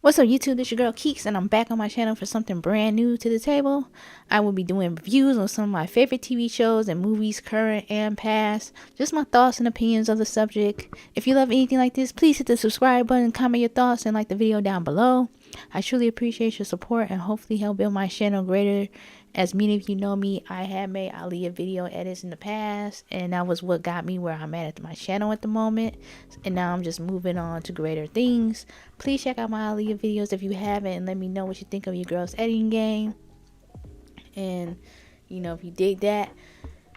What's up YouTube, this your girl Keeks and I'm back on my channel for something brand new to the table. I will be doing reviews on some of my favorite TV shows and movies, current and past. Just my thoughts and opinions of the subject. If you love anything like this, please hit the subscribe button, comment your thoughts, and like the video down below. I truly appreciate your support and hopefully help build my channel greater. As many of you know me, I have made Aaliyah video edits in the past, and that was what got me where I'm at my channel at the moment. And now I'm just moving on to greater things. Please check out my Aaliyah videos if you haven't, and let me know what you think of your girl's editing game. And you know, if you dig that,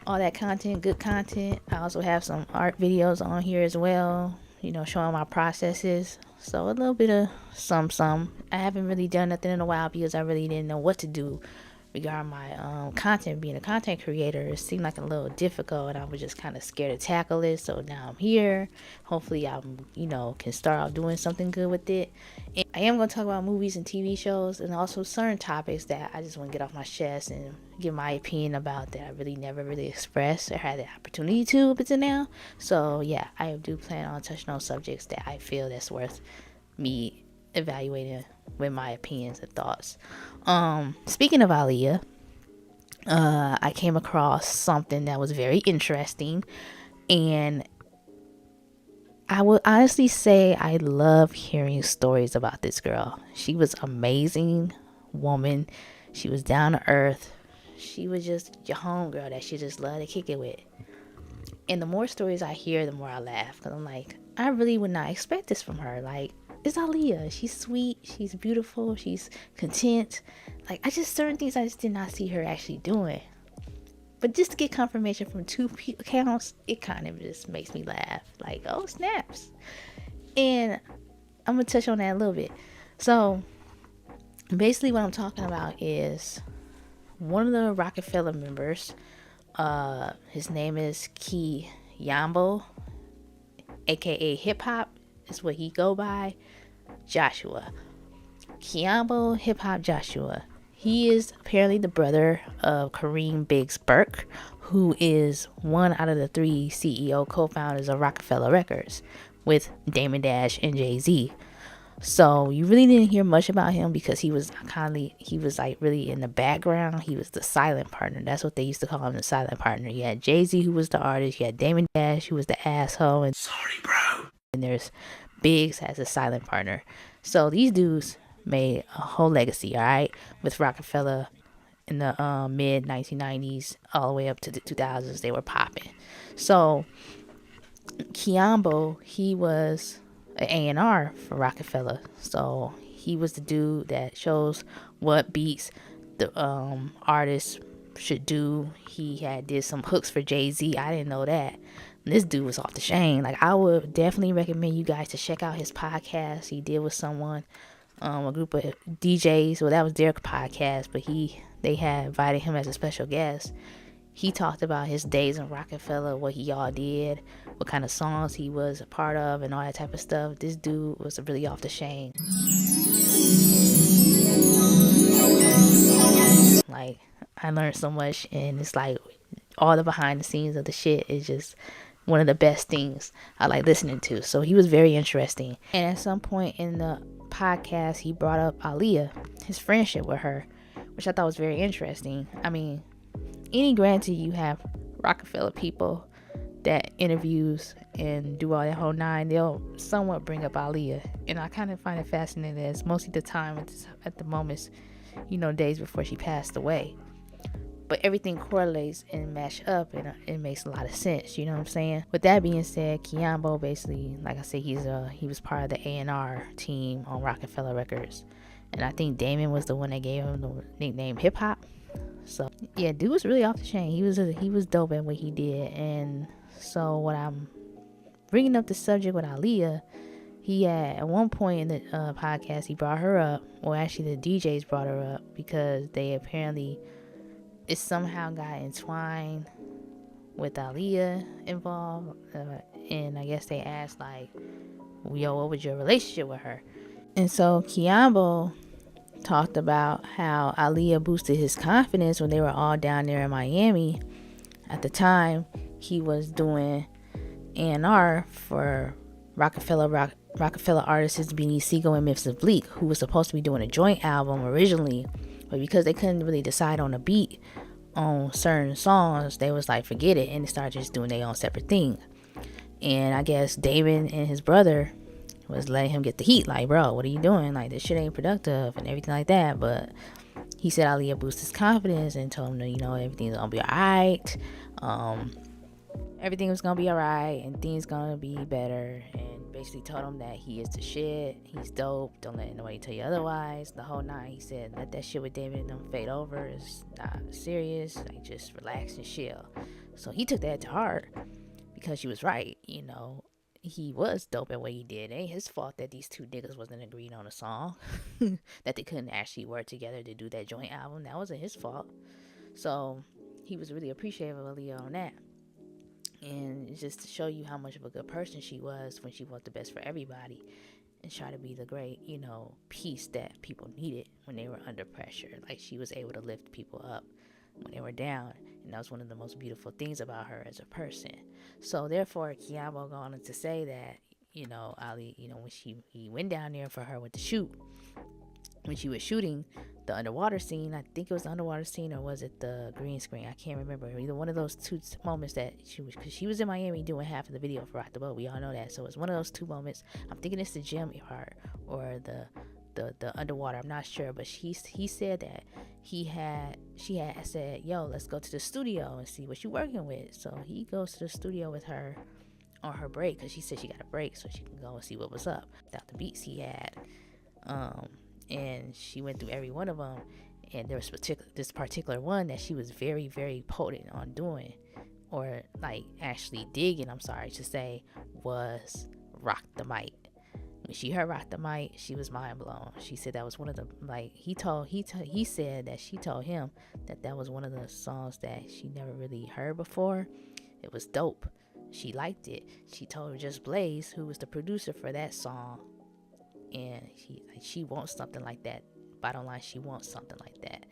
all that content, good content. I also have some art videos on here as well, you know, showing my processes. So a little bit of some. I haven't really done nothing in a while because I really didn't know what to do regarding my content. Being a content creator, it seemed like a little difficult and I was just kind of scared to tackle it. So now I'm here. Hopefully I'm, you know, can start off doing something good with it. And I am going to talk about movies and TV shows and also certain topics that I just want to get off my chest and give my opinion about that I really never really expressed or had the opportunity to up until now. So yeah, I do plan on touching on subjects that I feel that's worth me evaluating with my opinions and thoughts. Speaking of Aaliyah, I came across something that was very interesting, and I would honestly say I love hearing stories about this girl. She was amazing woman. She was down to earth. She was just your homegirl that she just loved to kick it with. And the more stories I hear, the more I laugh, because I'm like, I really would not expect this from her. Like, it's Aaliyah. She's sweet. She's beautiful. She's content. Like, certain things I just did not see her actually doing. But just to get confirmation from two accounts, it kind of just makes me laugh. Like, oh, snaps. And I'm going to touch on that a little bit. So, basically what I'm talking about is one of the Rockefeller members. His name is Kiyambo, aka Hip Hop, is what he go by. Joshua. Kiyambo Hip Hop Joshua. He is apparently the brother of Kareem Biggs Burke, who is one out of the 3 CEO co-founders of Rockefeller Records with Damon Dash and Jay-Z. So you really didn't hear much about him because he was like really in the background. He was the silent partner. That's what they used to call him, the silent partner. You had Jay-Z, who was the artist. You had Damon Dash, who was the asshole. And sorry, bro. And there's Biggs as a silent partner. So these dudes made a whole legacy, all right, with Rockefeller in the mid 1990s all the way up to the 2000s. They were popping. So Kiyambo, he was an A&R for Rockefeller. So he was the dude that shows what beats the artists should do. He did some hooks for Jay-Z. I didn't know that. This dude was off the chain. Like, I would definitely recommend you guys to check out his podcast. He did with someone, a group of DJs. Well, that was their podcast, but they had invited him as a special guest. He talked about his days in Rockefeller, what he all did, what kind of songs he was a part of, and all that type of stuff. This dude was really off the chain. Like, I learned so much, and it's like all the behind the scenes of the shit is just one of the best things I like listening to. So he was very interesting. And at some point in the podcast, he brought up Aaliyah, his friendship with her, which I thought was very interesting. I mean, granted, you have Rockefeller people that interviews and do all that whole nine, they'll somewhat bring up Aaliyah, and I kind of find it fascinating as most of the time at the moments, you know, days before she passed away, but everything correlates and match up, and it makes a lot of sense, you know what I'm saying? With that being said, Kiyambo, basically, like I said, he was part of the A&R team on Rockefeller Records, and I think Damon was the one that gave him the nickname Hip Hop. So yeah, dude was really off the chain. He was dope at what he did. And so when I'm bringing up the subject with Aaliyah, he had at one point in the podcast, he brought her up. Well, actually the DJs brought her up because they apparently it somehow got entwined with Aaliyah involved, and I guess they asked like, yo, what was your relationship with her? And so Kiyambo talked about how Aaliyah boosted his confidence when they were all down there in Miami. At the time, he was doing A&R for Rockefeller artists Beanie Siegel and Memphis Bleak, who was supposed to be doing a joint album originally, but because they couldn't really decide on a beat on certain songs, they was like, forget it, and they started just doing their own separate thing. And I guess David and his brother was letting him get the heat, like, bro, what are you doing? Like, this shit ain't productive and everything like that. But he said Aaliyah boosted his confidence and told him that, everything's gonna be alright. Everything was gonna be alright and things gonna be better, and basically told him that he is the shit, he's dope, don't let nobody tell you otherwise, the whole night. He said, let that shit with David and them fade over, it's not serious, like, just relax and chill. So he took that to heart, because she was right. He was dope at what he did. It ain't his fault that these two niggas wasn't agreeing on a song, that they couldn't actually work together to do that joint album. That wasn't his fault. So he was really appreciative of Aaliyah on that. And it's just to show you how much of a good person she was when she wanted the best for everybody and try to be the great, peace that people needed when they were under pressure. Like, she was able to lift people up when they were down, and that was one of the most beautiful things about her as a person. So therefore, Kiabo going on to say that, Ali, when he went down there for her with the shoot, when she was shooting the underwater scene, I think it was the underwater scene, or was it the green screen? I can't remember. Either one of those two moments that because she was in Miami doing half of the video for Rock the Boat. We all know that. So it's one of those two moments. I'm thinking it's the gym part or the underwater. I'm not sure, but he said that she had said, yo, let's go to the studio and see what you're working with. So he goes to the studio with her on her break, because she said she got a break so she can go and see what was up without the beats he had. And she went through every one of them, and there was this particular one that she was very, very potent on doing, or like actually digging, I'm sorry to say, was Rock the Mic. When she heard Rock the Mic, she was mind blown. She said that was one of the, like, he said that she told him that was one of the songs that she never really heard before. It was dope. She liked it. She told Just Blaze, who was the producer for that song, and she wants something like that. Bottom line, she wants something like that.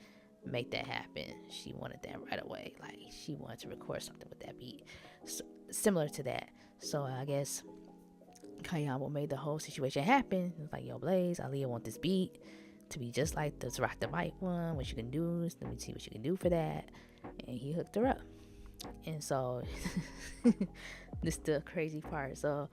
Make that happen. She wanted that right away. Like, she wanted to record something with that beat, similar to that. So I guess Kayabo made the whole situation happen. It was like, yo, Blaze, Aaliyah want this beat to be just like this Rock the Mic one. What you can do, let me see what you can do for that. And he hooked her up. And so this is the crazy part. So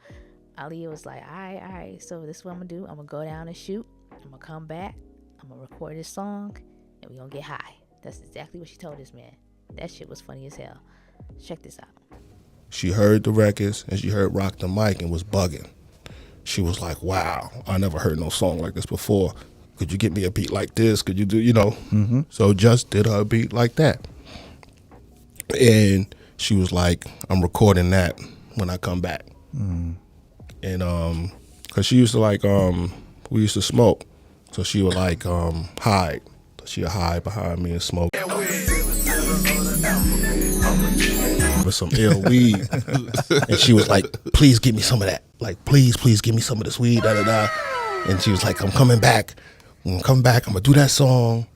Aaliyah was like, all right, so this is what I'm gonna do. I'm gonna go down and shoot. I'm gonna come back. I'm gonna record this song, and we're gonna get high. That's exactly what she told this man. That shit was funny as hell. Check this out. She heard the records, and she heard Rock the Mic and was bugging. She was like, wow, I never heard no song like this before. Could you get me a beat like this? Could you do, Mm-hmm. So Just did her a beat like that. And she was like, I'm recording that when I come back. Mm. And cause she used to like we used to smoke, so she would like hide. She'd hide behind me and smoke with some ill weed. And she was like, please give me some of that. Like, please give me some of this weed, da da da. And she was like, I'm coming back. I'm gonna do that song,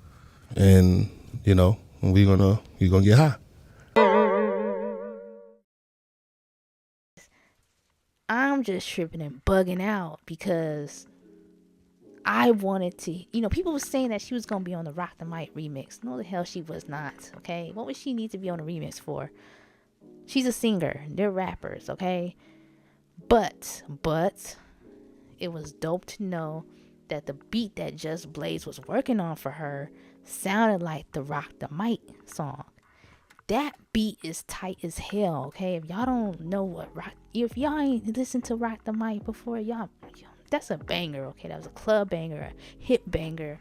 and we gonna get high. I'm just tripping and bugging out because I wanted to, people were saying that she was going to be on the Rock the Mic remix. No, the hell she was not, okay? What would she need to be on the remix for? She's a singer. They're rappers, okay? But it was dope to know that the beat that Just Blaze was working on for her sounded like the Rock the Mic song. That beat is tight as hell, okay? If y'all don't know if y'all ain't listened to Rock the Mic before, y'all, that's a banger, okay? That was a club banger, a hit banger.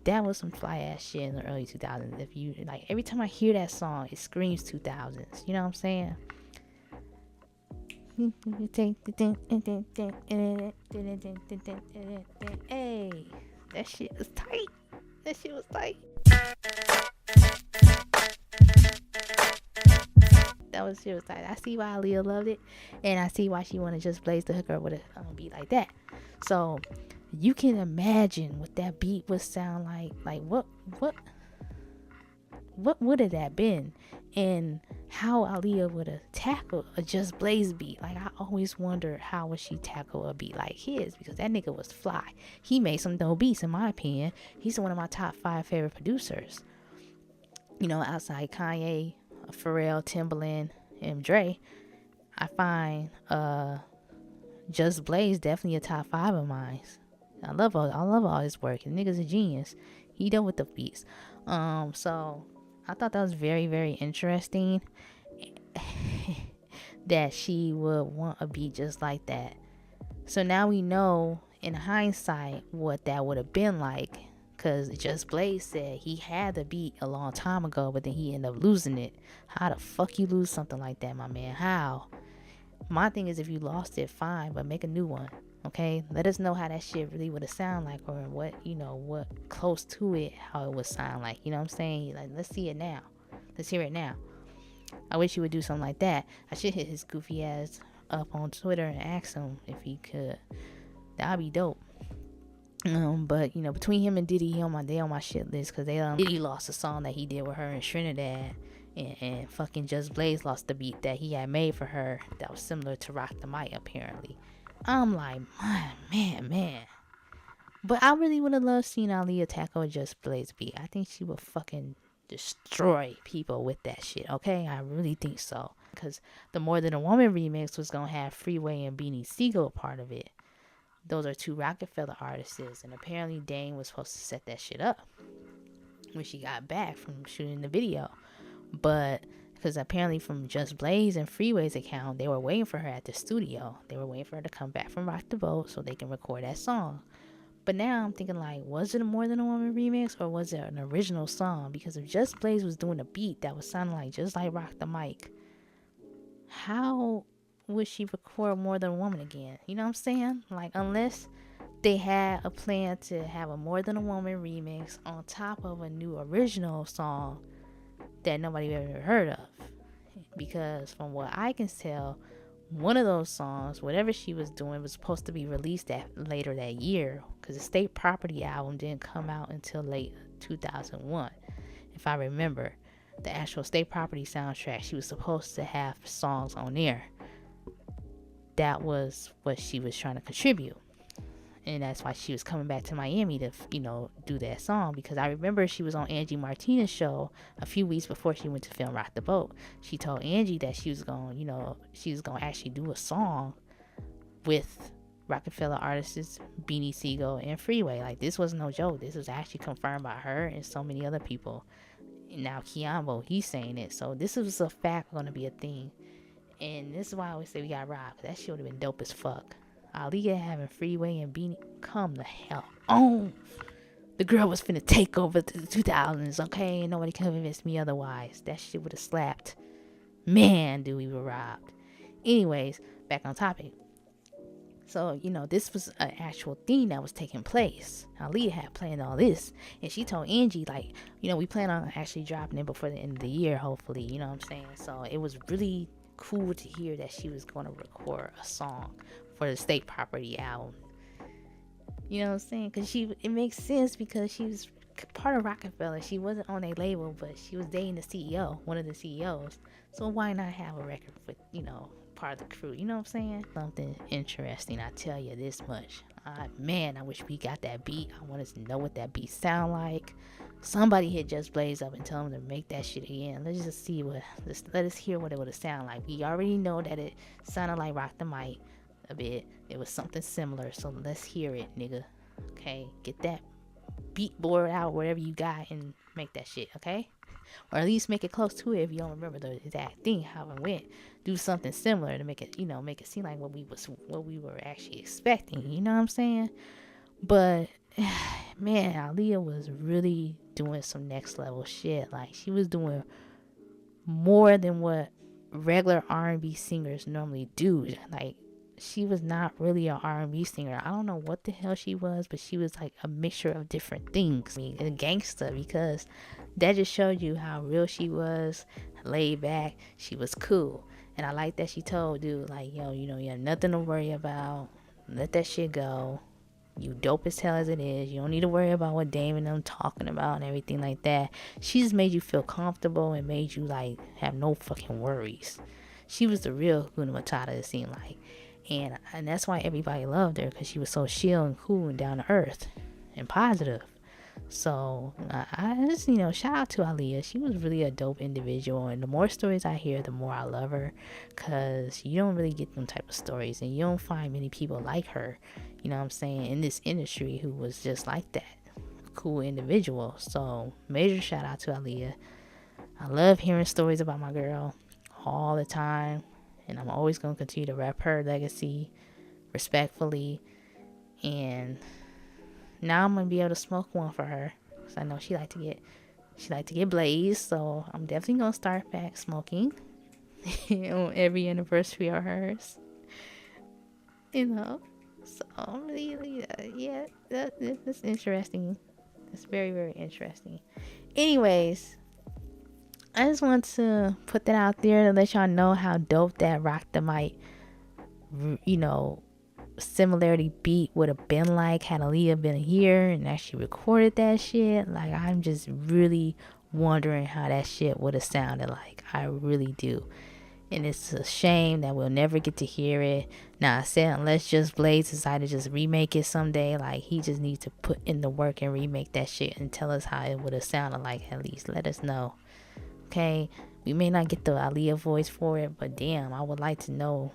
That was some fly ass shit in the early 2000s. If you, like, every time I hear that song, it screams 2000s. You know what I'm saying? Hey, that shit was tight. That shit was tight. Shit was tight. I see why Aaliyah loved it, and I see why she wanted Just Blaze to hook her with a beat like that. So you can imagine what that beat would sound like. Like what what would it have been, and how Aaliyah would have tackled a Just Blaze beat. Like, I always wonder how would she tackle a beat like his, because that nigga was fly. He made some dope beats, in my opinion. He's one of my top 5 favorite producers. You know, outside Kanye, Pharrell, Timbaland, and Dre, I find Just Blaze definitely a top 5 of mine. I love all his work. The nigga's a genius. He done with the beats. So I thought that was very, very interesting that she would want a beat just like that. So now we know in hindsight what that would have been like, because Just Blaze said he had the beat a long time ago, but then he ended up losing it. How the fuck you lose something like that, my man? How? My thing is, if you lost it, fine, but make a new one. Okay, let us know how that shit really would have sound like, or what, you know, what close to it, how it would sound like. You know what I'm saying? Like, let's see it now. Let's hear it now. I wish he would do something like that. I should hit his goofy ass up on Twitter and ask him if he could. That'd be dope. But you know, between him and Diddy, they on my shit list, because Diddy lost a song that he did with her in Trinidad, and fucking Just Blaze lost the beat that he had made for her that was similar to Rock the Mic, apparently. I'm like, man. But I really would have loved seeing Aaliyah tackle Just Blaze beat. I think she would fucking destroy people with that shit, okay? I really think so. Because the More Than a Woman remix was going to have Freeway and Beanie Siegel part of it. Those are 2 Rockefeller artists, and apparently Dane was supposed to set that shit up when she got back from shooting the video. But because apparently from Just Blaze and Freeway's account, they were waiting for her at the studio. They were waiting for her to come back from Rock the Boat so they can record that song. But now I'm thinking, like, was it a More Than a Woman remix, or was it an original song? Because if Just Blaze was doing a beat that was sounding like just like Rock the Mic, how would she record More Than a Woman again? You know what I'm saying? Like, unless they had a plan to have a More Than a Woman remix on top of a new original song that nobody ever heard of. Because from what I can tell, one of those songs, whatever she was doing, was supposed to be released later that year, because the State Property album didn't come out until late 2001. If I remember, the actual State Property soundtrack, she was supposed to have songs on there. That was what she was trying to contribute. And that's why she was coming back to Miami to, you know, do that song. Because I remember she was on Angie Martinez's show a few weeks before she went to film Rock the Boat. She told Angie that she was going, you know, she was going to actually do a song with Rockefeller artists Beanie Siegel and Freeway. Like, this was no joke. This was actually confirmed by her and so many other people. And now Kiambo, he's saying it. So this was a fact going to be a thing. And this is why I always say we got robbed. That shit would have been dope as fuck. Aaliyah having Freeway and Beanie, come the hell on. The girl was finna take over the 2000s, okay? And nobody can convince me otherwise. That shit would have slapped. Man, dude, we were robbed. Anyways, back on topic. So, you know, this was an actual thing that was taking place. Aaliyah had planned all this. And she told Angie, like, you know, we plan on actually dropping it before the end of the year, hopefully. You know what I'm saying? So it was really cool to hear that she was going to record a song for the State Property album. You know what I'm saying? Because it makes sense, because she was part of Rockefeller. She wasn't on a label, but she was dating the CEO, one of the CEOs. So why not have a record with, you know, part of the crew? You know what I'm saying? Something interesting, I tell you this much. Man, I wish we got that beat. I want to know what that beat sound like. Somebody hit Just Blaze up and tell him to make that shit again. Let's just see let us hear what it would have sounded like. We already know that it sounded like Rock the Mic a bit. It was something similar, so let's hear it, nigga. Okay, get that beat board out, whatever you got, and make that shit, okay? Or at least make it close to it if you don't remember the exact thing, how it went. Do something similar to make it, you know, make it seem like what we were actually expecting, you know what I'm saying? But man, Aaliyah was really doing some next level shit. Like, she was doing more than what regular R&B singers normally do. Like, she was not really an R&B singer. I don't know what the hell she was, but she was like a mixture of different things. I mean, a gangster, because that just showed you how real she was, laid back. She was cool. And I like that she told dude, like, yo, you know, you have nothing to worry about. Let that shit go. You dope as hell as it is. You don't need to worry about what Dame and them talking about and everything like that. She just made you feel comfortable and made you like have no fucking worries. She was the real Hakuna Matata, it seemed like. And that's why everybody loved her, because she was so chill and cool and down to earth and positive. So I just, shout out to Aaliyah. She was really a dope individual, and the more stories I hear, the more I love her, because you don't really get them type of stories, and you don't find many people like her, you know what I'm saying, in this industry who was just like that, cool individual. So major shout out to Aaliyah. I love hearing stories about my girl all the time, and I'm always going to continue to rep her legacy respectfully. And now I'm gonna be able to smoke one for her, because I know she like to get blazed. So I'm definitely gonna start back smoking on every anniversary of hers. So I'm really, yeah, that's interesting. That's very, very interesting. Anyways, I just want to put that out there to let y'all know how dope that Rock the Mic, similarity beat would have been like had Aaliyah been here and actually recorded that shit. Like, I'm just really wondering how that shit would have sounded like. I really do. And it's a shame that we'll never get to hear it. Now, I said unless Just Blaze decide to just remake it someday, like, he just needs to put in the work and remake that shit and tell us how it would have sounded like. At least let us know. Okay, we may not get the Aaliyah voice for it, but damn, I would like to know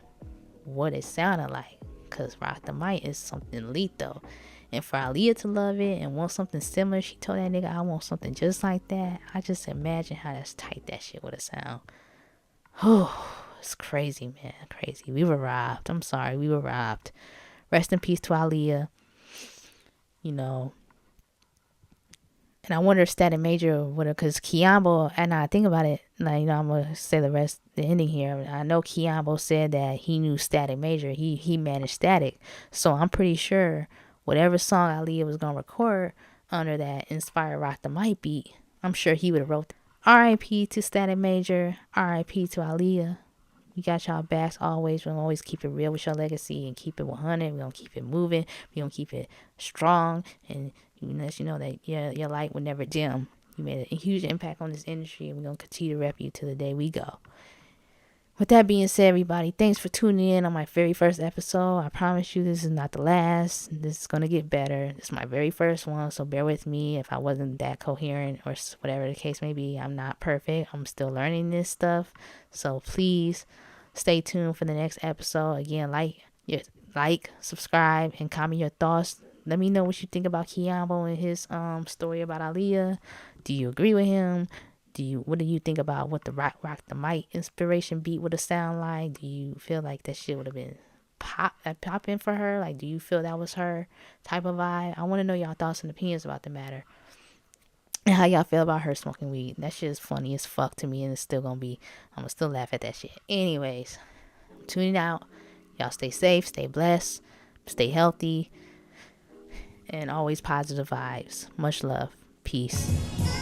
what it sounded like. Because Rock the Mic is something lethal. And for Aaliyah to love it and want something similar, she told that nigga, I want something just like that. I just imagine how that's tight that shit would have sound. Oh, it's crazy, man. Crazy. We were robbed. I'm sorry. We were robbed. Rest in peace to Aaliyah. And I wonder if Static Major would have, because Kiambo, and I think about it, like, I'm going to say the ending here. I know Kiambo said that he knew Static Major. He managed Static. So I'm pretty sure whatever song Aaliyah was going to record under that inspired Rock the Mic beat, I'm sure he would have wrote that. R.I.P. to Static Major. R.I.P. to Aaliyah. We got y'all backs always. We're going to always keep it real with your legacy and keep it 100. We're going to keep it moving. We're going to keep it strong. And let you know that your light will never dim. You made a huge impact on this industry, and we're going to continue to rep you to the day we go. With that being said, everybody, thanks for tuning in on my very first episode. I promise you this is not the last. This is going to get better. This is my very first one, so bear with me if I wasn't that coherent or whatever the case may be. I'm not perfect. I'm still learning this stuff. So please stay tuned for the next episode. Again, like, subscribe, and comment your thoughts. Let me know what you think about Kiambo and his story about Aaliyah. Do you agree with him? What do you think about what the Rock the Mic inspiration beat would have sound like? Do you feel like that shit would have been popping for her? Like, do you feel that was her type of vibe? I want to know y'all thoughts and opinions about the matter. And how y'all feel about her smoking weed. That shit is funny as fuck to me, and it's still gonna be, I'm gonna still laugh at that shit. Anyways, I'm tuning out. Y'all stay safe, stay blessed, stay healthy, and always positive vibes. Much love. Peace.